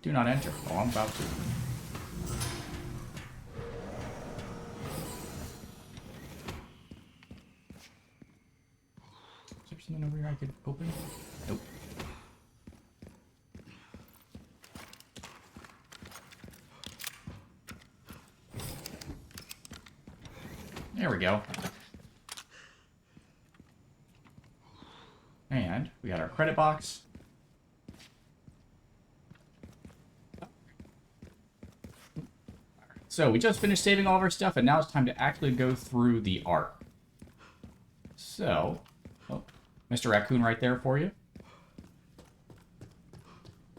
Do not enter. Oh, I'm about to. Is there something over here I could open? Nope. There we go. And we got our credit box. So we just finished saving all of our stuff, and now it's time to actually go through the art. So, oh, Mr. Raccoon right there for you.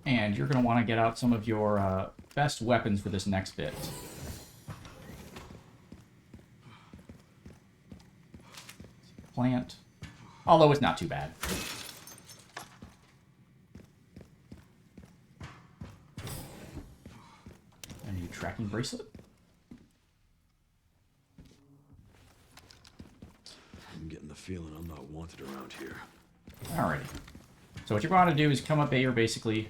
And you're going to want to get out some of your best weapons for this next bit. Plant. Although it's not too bad. A new tracking bracelet. I'm getting the feeling I'm not wanted around here. Alrighty. So what you're going to do is come up here, basically.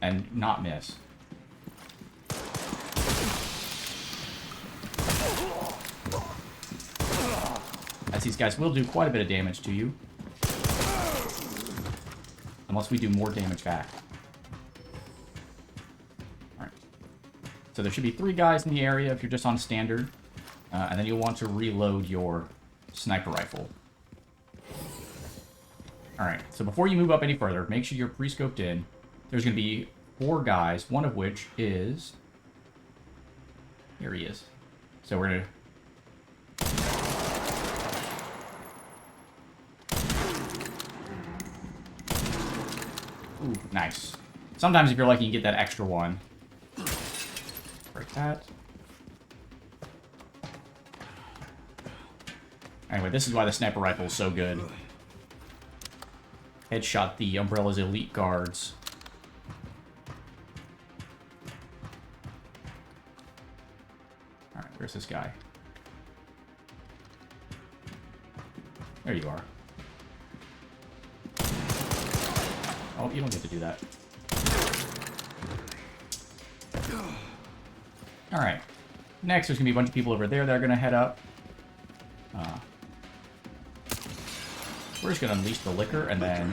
And not miss. As these guys will do quite a bit of damage to you. Unless we do more damage back. Alright. So there should be 3 guys in the area if you're just on standard. And then you'll want to reload your sniper rifle. Alright, so before you move up any further, make sure you're pre-scoped in. There's going to be 4 guys, one of which is... Here he is. So we're going to... Ooh, nice. Sometimes if you're lucky, you get that extra one. Break that. Anyway, this is why the sniper rifle is so good. Headshot the Umbrella's elite guards. Alright, where's this guy? There you are. Oh, you don't get to do that. Alright. Next, there's going to be a bunch of people over there that are going to head up. We're just going to unleash the liquor and then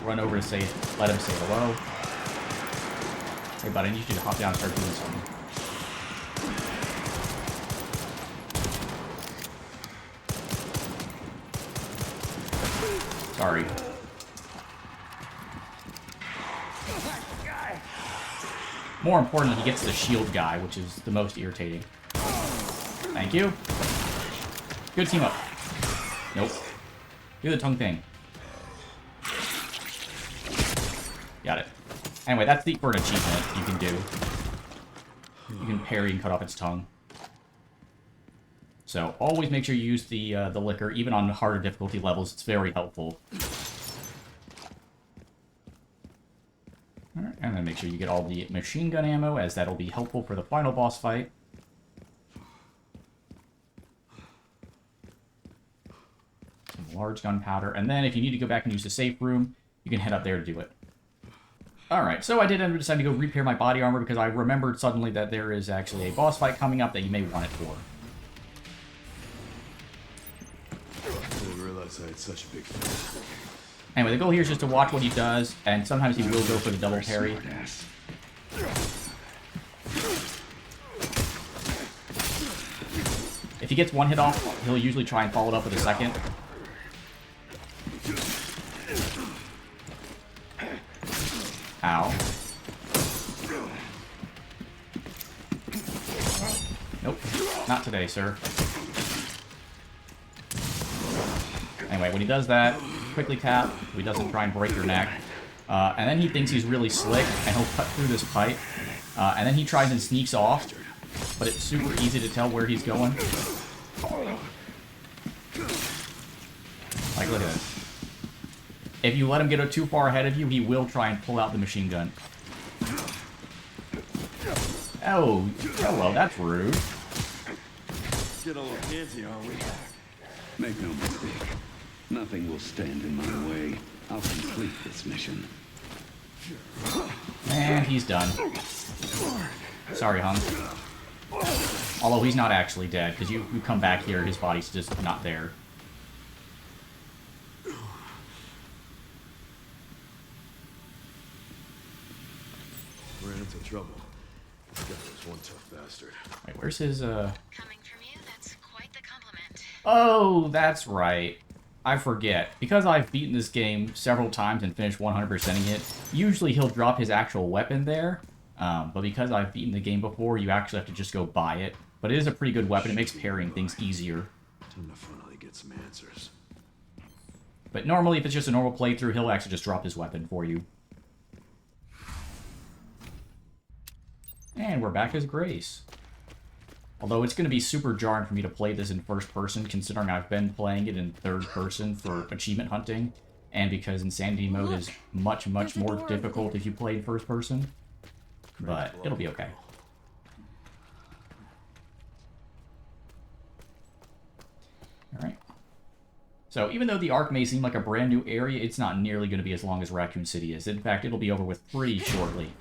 run over to say, let him say hello. Hey, bud, I need you to hop down and start doing something. Sorry. More importantly, he gets the shield guy, which is the most irritating. Thank you. Good team up. Nope. Do the tongue thing. Got it. Anyway, that's the for an achievement you can do. You can parry and cut off its tongue. So always make sure you use the liquor, even on harder difficulty levels. It's very helpful. Alright, and then make sure you get all the machine gun ammo, as that'll be helpful for the final boss fight. Some large gunpowder, and then if you need to go back and use the safe room, you can head up there to do it. Alright, so I did end up deciding to go repair my body armor because I remembered suddenly that there is actually a boss fight coming up that you may want it for. I didn't realize I had such a big fan. Anyway, the goal here is just to watch what he does, and sometimes he will go for the double parry. If he gets one hit off, he'll usually try and follow it up with a second. Ow. Nope. Not today, sir. Anyway, when he does that, quickly tap so he doesn't try and break your neck. And then he thinks he's really slick, and he'll cut through this pipe. And then he tries and sneaks off, but it's super easy to tell where he's going. Like, look at this. If you let him get too far ahead of you, he will try and pull out the machine gun. Oh, hello, that's rude. Get a little handsy, are we? Make no mistake. Nothing will stand in my way. I'll complete this mission. And he's done. Sorry, Hung. Although he's not actually dead, because you come back here, his body's just not there. Ran into trouble. This guy was one tough bastard. Wait, where's his, Coming from you, that's quite the compliment. Oh, that's right. I forget. Because I've beaten this game several times and finished 100%ing it, usually he'll drop his actual weapon there. But because I've beaten the game before, you actually have to just go buy it. But it is a pretty good weapon. It makes parrying things easier. Time to finally get some answers. But normally, if it's just a normal playthrough, he'll actually just drop his weapon for you. And we're back as Grace. Although it's going to be super jarring for me to play this in first person, considering I've been playing it in third person for achievement hunting, and because Insanity mode is much, much more difficult if you play in first person. But it'll be okay. Alright. So even though the Ark may seem like a brand new area, it's not nearly going to be as long as Raccoon City is. In fact, it'll be over with pretty shortly.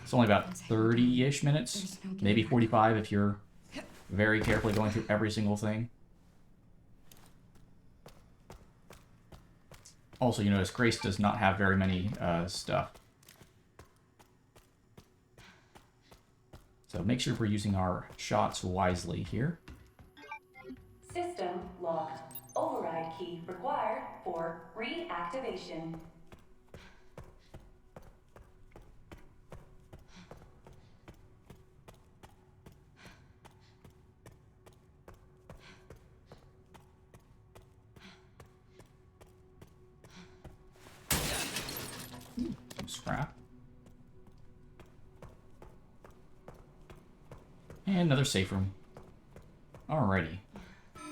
It's only about 30-ish minutes, maybe 45 if you're very carefully going through every single thing. Also, you notice Grace does not have very many stuff. So make sure we're using our shots wisely here. System locked. Override key required for reactivation. Some scrap. And another safe room. Alrighty.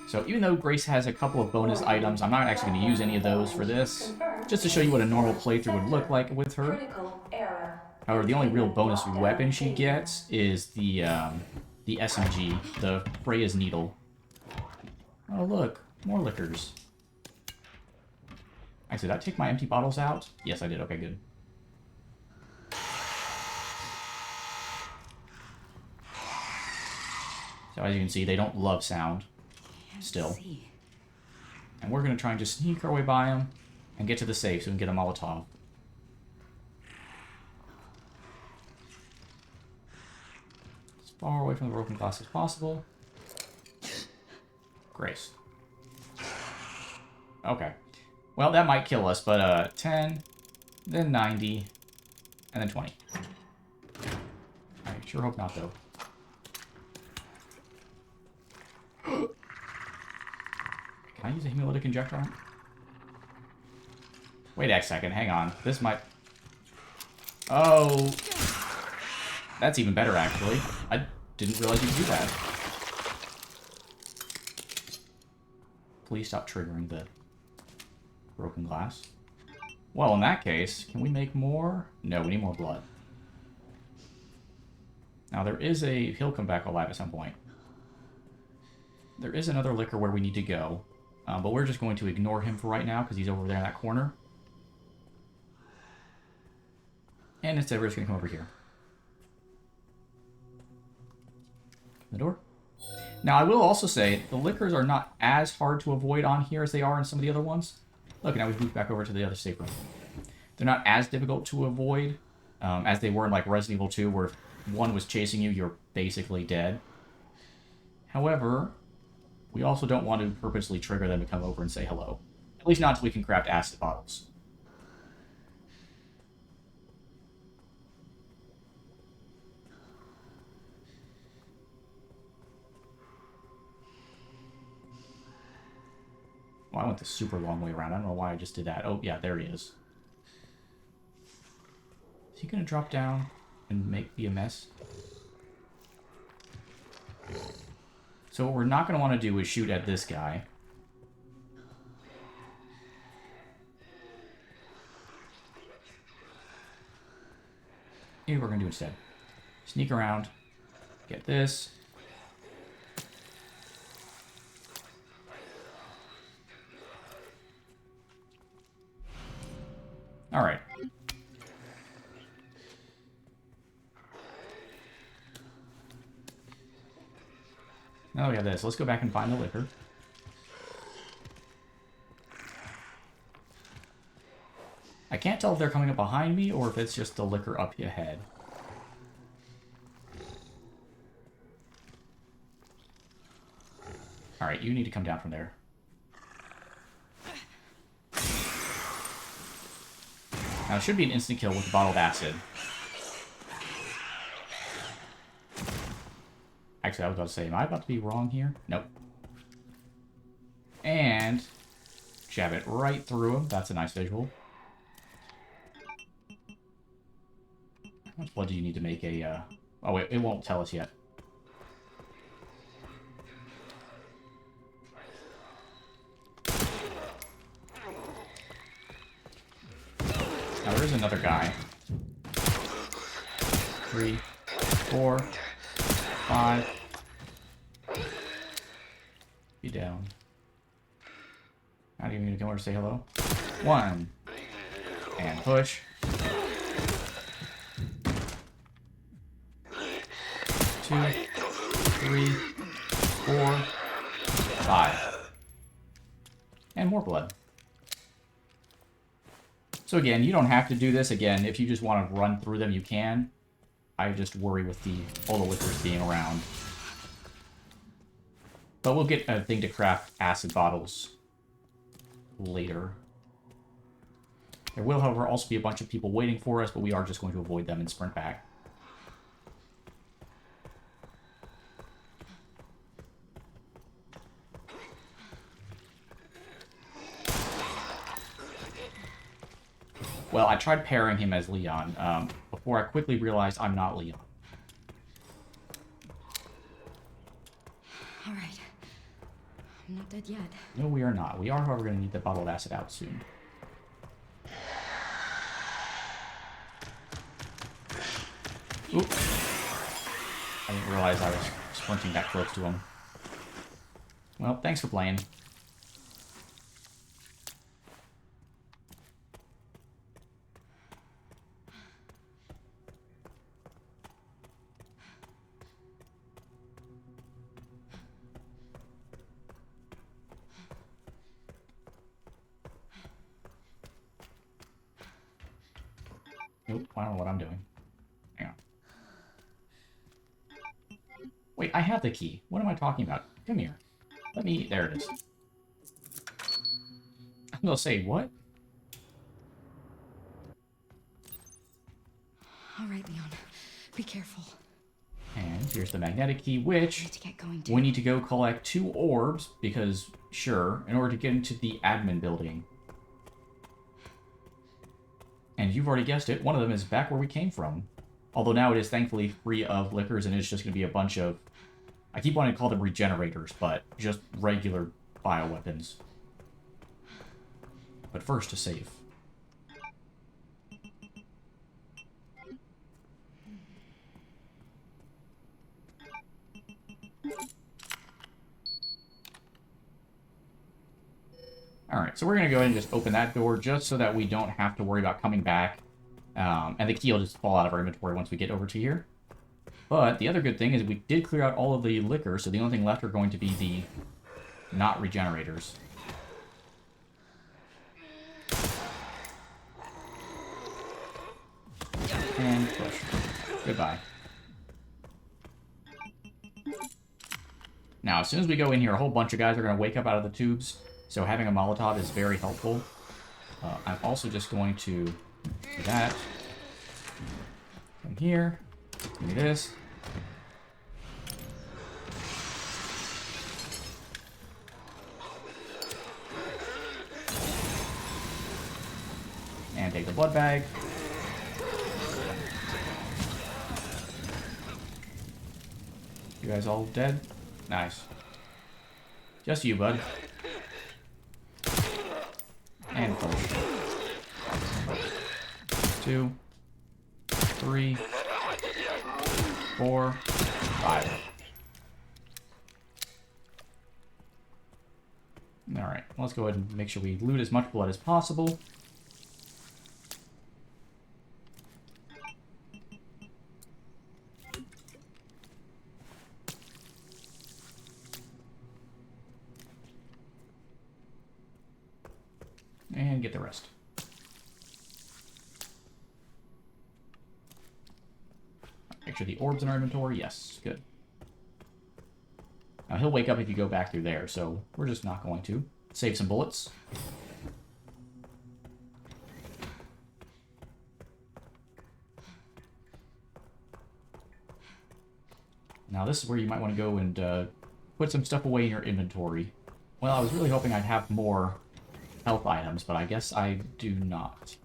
So even though Grace has a couple of bonus items, I'm not actually going to use any of those for this. Just to show you what a normal playthrough would look like with her. However, the only real bonus weapon she gets is the SMG, the Freya's Needle. Oh look, more liquors. Actually, did I take my empty bottles out? Yes, I did. Okay, good. So as you can see, they don't love sound. Still. And we're going to try and just sneak our way by them and get to the safe so we can get a Molotov. As far away from the broken glass as possible. Grace. Okay. Well, that might kill us, but 10, then 90, and then 20. I sure hope not, though. Can I use a hemolytic injector on it? Wait a second, hang on. This might... Oh! That's even better, actually. I didn't realize you could do that. Please stop triggering the broken glass. Well, in that case, can we make more? No, we need more blood. Now, there is a... He'll come back alive at some point. There is another liquor where we need to go. But we're just going to ignore him for right now because he's over there in that corner. And instead, we're just going to come over here. The door. Now, I will also say, the liquors are not as hard to avoid on here as they are in some of the other ones. Look, now we've moved back over to the other safe room. They're not as difficult to avoid as they were in like Resident Evil 2, where if one was chasing you, you're basically dead. However, we also don't want to purposely trigger them to come over and say hello. At least not until we can craft acid bottles. Well, I went the super long way around. I don't know why I just did that. Oh, yeah, there he is. Is he going to drop down and be a mess? So what we're not going to want to do is shoot at this guy. Here's what we're going to do instead. Sneak around. Get this. Alright. Now we have this. Let's go back and find the liquor. I can't tell if they're coming up behind me or if it's just the liquor up ahead. Alright, you need to come down from there. Now, it should be an instant kill with the bottle of acid. Actually, I was about to say, am I about to be wrong here? Nope. And jab it right through him. That's a nice visual. How much blood do you need to make a... Oh, wait, it won't tell us yet. Now, there is another guy. 3, 4, 5. Be down. Not even gonna come over to say hello. 1. And push. 2, 3, 4, 5. And more blood. So again, you don't have to do this. Again, if you just want to run through them, you can. I just worry with all the liquors being around. But we'll get a thing to craft acid bottles later. There will, however, also be a bunch of people waiting for us, but we are just going to avoid them and sprint back. Well, I tried pairing him as Leon, before I quickly realized I'm not Leon. Alright. I'm not dead yet. No, we are not. We are, however, going to need the bottle of acid out soon. Oop. I didn't realize I was sprinting that close to him. Well, thanks for playing. Nope, I don't know what I'm doing. Hang on. Wait, I have the key. What am I talking about? Come here. Let me... There it is. I'm gonna say, what? Alright, Leon. Be careful. And here's the magnetic key, which... I need to get going too. we need to go collect 2 orbs, because, sure, in order to get into the admin building. And you've already guessed it, one of them is back where we came from. Although now it is thankfully free of liquors, and it's just going to be a bunch of... I keep wanting to call them regenerators, but just regular bioweapons. But first, to save. Alright, so we're going to go ahead and just open that door just so that we don't have to worry about coming back. And the key will just fall out of our inventory once we get over to here. But the other good thing is we did clear out all of the liquor, so the only thing left are going to be the not regenerators. And push. Goodbye. Now, as soon as we go in here, a whole bunch of guys are going to wake up out of the tubes. So having a Molotov is very helpful. I'm also just going to do that. Come here. Give me this. And take the blood bag. You guys all dead? Nice. Just you, bud. And push. 2, 3, 4, 5. Alright, let's go ahead and make sure we loot as much blood as possible. And get the rest. Make sure the orb's in our inventory. Yes, good. Now, he'll wake up if you go back through there, so we're just not going to. Save some bullets. Now, this is where you might want to go and put some stuff away in your inventory. Well, I was really hoping I'd have more health items, but I guess I do not.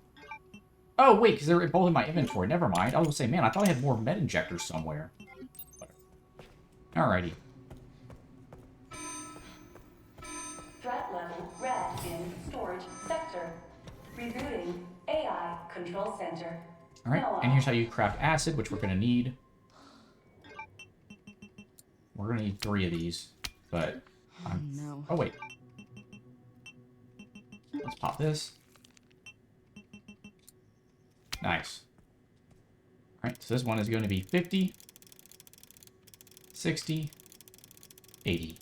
Oh, wait, because they're both in my inventory. Never mind. I was going to say, man, I thought I had more med injectors somewhere. Alrighty. Threat level red in storage sector. Rebooting AI control center. Alright, and here's how you craft acid, which we're going to need. We're going to need 3 of these, but... no. Oh, wait. Let's pop this. Nice. Alright, so this one is going to be 50, 60, 80.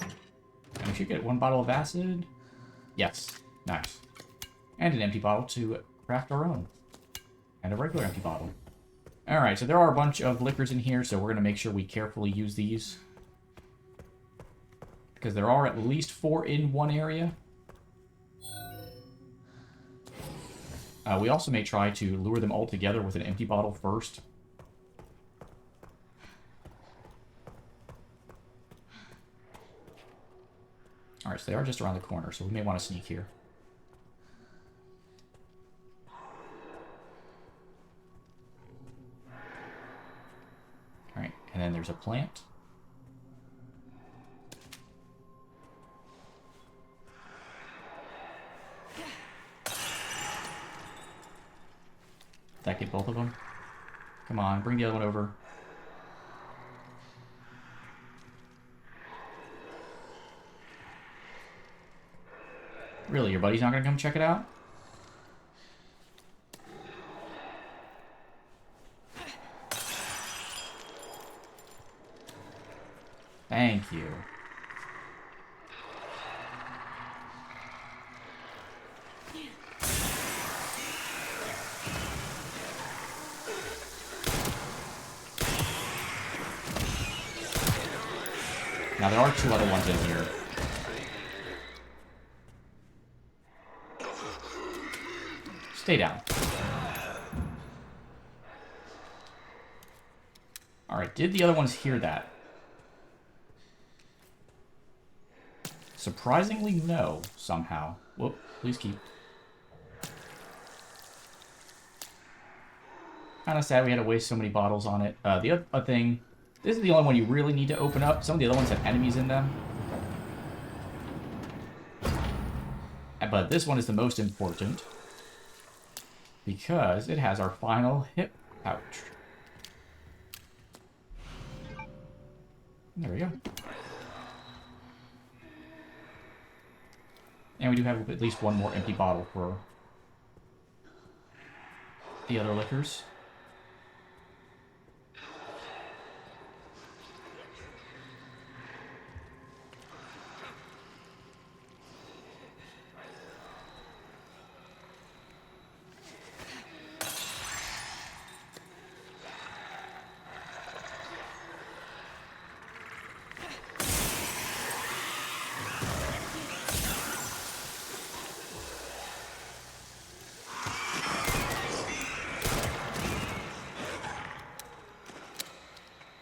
And we should get 1 bottle of acid. Yes. Nice. And an empty bottle to craft our own. And a regular empty bottle. Alright, so there are a bunch of liquors in here, so we're going to make sure we carefully use these. Because there are at least 4 in one area. We also may try to lure them all together with an empty bottle first. Alright, so they are just around the corner, so we may want to sneak here. Alright, and then there's a plant. Did that get both of them? Come on, bring the other one over. Really, your buddy's not gonna come check it out? Thank you. Now, there are 2 other ones in here. Stay down. Alright, did the other ones hear that? Surprisingly, no, somehow. Whoop, please keep. Kind of sad we had to waste so many bottles on it. The other thing... This is the only one you really need to open up. Some of the other ones have enemies in them. But this one is the most important. Because it has our final hip pouch. There we go. And we do have at least 1 more empty bottle for the other liquors.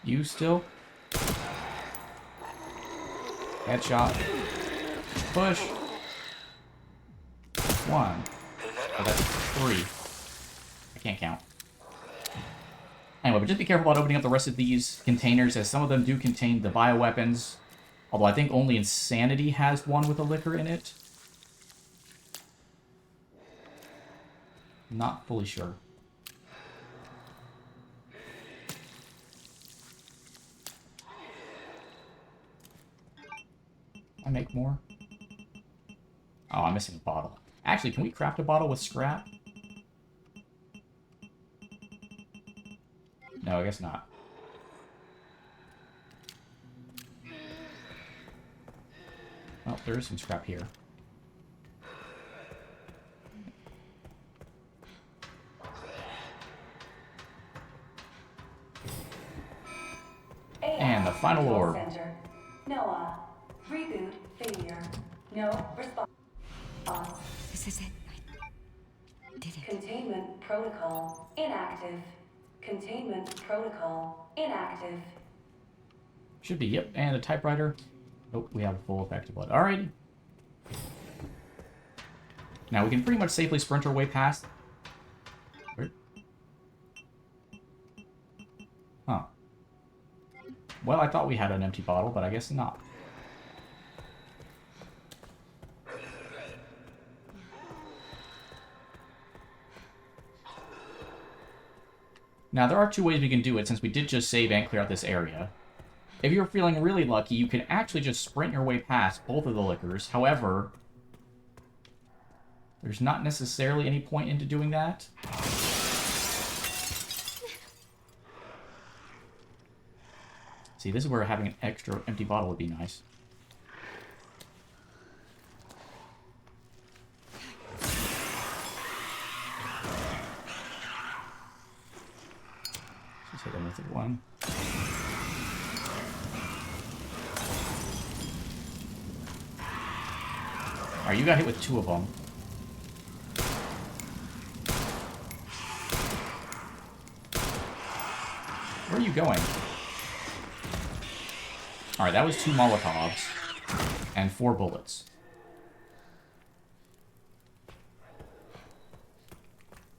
You still? Headshot. Push. 1. Oh, that's 3. I can't count. Anyway, but just be careful about opening up the rest of these containers, as some of them do contain the bioweapons. Although I think only Insanity has one with a liquor in it. Not fully sure. I make more? Oh, I'm missing a bottle. Actually, can we craft a bottle with scrap? No, I guess not. Oh, there is some scrap here. And the final Control orb. Center. Noah. Reboot failure. No response. This is it. I did it. Containment protocol inactive. Containment protocol inactive. Should be, yep. And a typewriter. Oh, we have full effective blood. Alrighty. Now we can pretty much safely sprint our way past. Where? Huh. Well, I thought we had an empty bottle, but I guess not. Now, there are two ways we can do it, since we did just save and clear out this area. If you're feeling really lucky, you can actually just sprint your way past both of the liquors. However, there's not necessarily any point into doing that. See, this is where having an extra empty bottle would be nice. Let's hit them with one. Alright, you got hit with two of them. Where are you going? Alright, that was 2 Molotovs. And 4 bullets.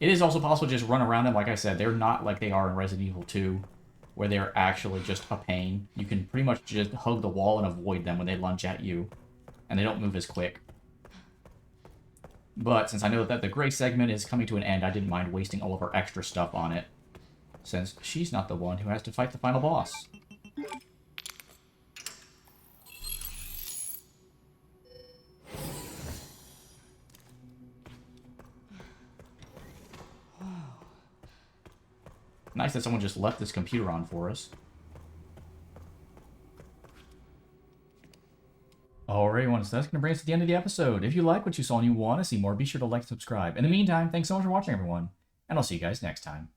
It is also possible to just run around them. Like I said, they're not like they are in Resident Evil 2, where they're actually just a pain. You can pretty much just hug the wall and avoid them when they lunge at you. And they don't move as quick. But since I know that the Grace segment is coming to an end, I didn't mind wasting all of our extra stuff on it, since she's not the one who has to fight the final boss. Nice that someone just left this computer on for us. Alright, everyone, so that's going to bring us to the end of the episode. If you like what you saw and you want to see more, be sure to like and subscribe. In the meantime, thanks so much for watching, everyone, and I'll see you guys next time.